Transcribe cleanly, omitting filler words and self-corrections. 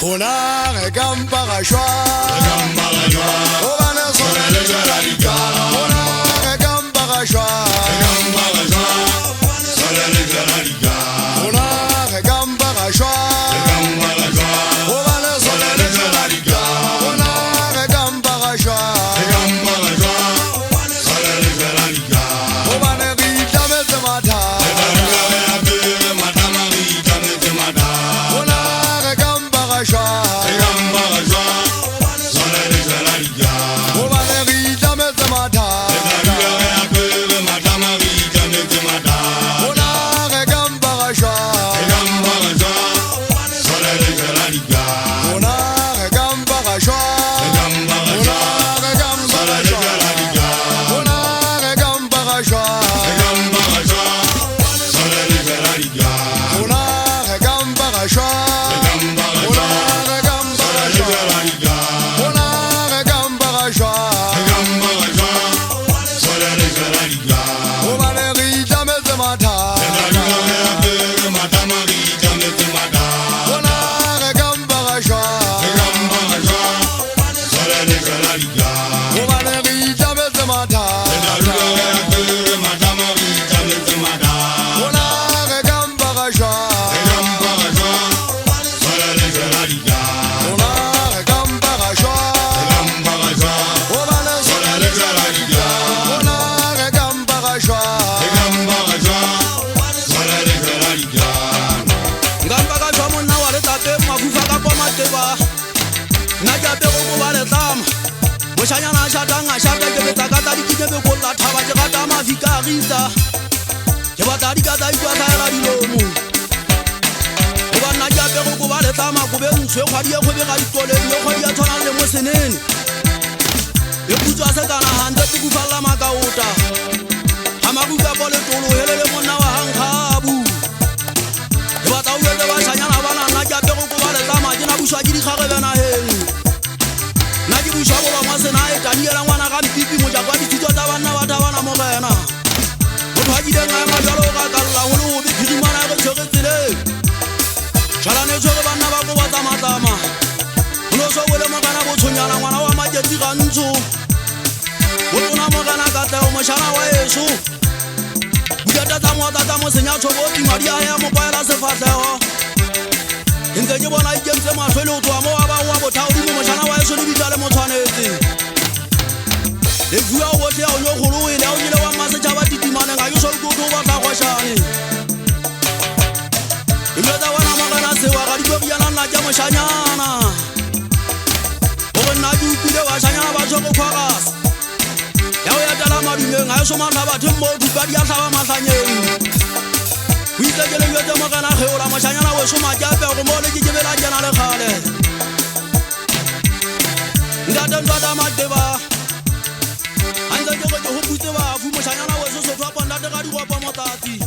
Hona re gamba ga shwa o bana sona le jara liga hona re gamba ga shwa sona le jara liga hona re gamba ga shwa o bana sona le jara liga hona re gamba ga shwa sona le jara liga o bana ri tame te mata Moshanyana shatanga shata ke betsa ka tadi ke be kolla thaba ke gata mafika gisa ke batla di ka tsa itwa tsaya di lomo go bana ja be go ba le tsama go be ntshwe kgwadi e go be ga ditole le kgwadi ya tshwana le mosenene e putswa se kana hande ke go falla makaota ha mabuka bole tolo helele monna wa hangkhabu ke batla o le ba shanyana bana na ja be go ba le tsama ke na buswa ke di gage bana heng na ke buswa go ba sena e taniela ngwana ga mpipi mo ja kwa dithuto tsa bana ba thabana mo gena go thwajile nga ma jalo ga kalla go lo be phidimana go tshogetsele tšhalane tshore bana ba go ba tsamatama go so go le mogana bo tshonyana ngwana wa majeti ga ntsho go tona mogana ka teo moshana wa eso buketa tsa ngwata tsa mo senya tshobo timadi a ya mo kwaela sefatlego ntse ke bona ikentse matlho le o tloa mo wa bangwe wa bothaodi mo moshana wa eso le bitla le mo tshwanetse le bua otlhe ya onyo kgolo o ele a o nyele wa masetšhaba titimaneng ga ke solkoto o batla kgošane ebile tsa bona mogana sewa ga dikogiana nna tša mošanyana gore nna ke upile bašanyana ba tshwego kgwagasa ya o yatela madumeng ga e somatlha batho mo thuka di a tlhaba matlhanyeng o itse ke lenyetse mogana kgeola mošanyana weso makeapego mo le ke kebela kena le kgale ntatentwata mateba a ntse ke go ke goputse bafu mošanyana weso sotho a pondate ga dikopa motatsi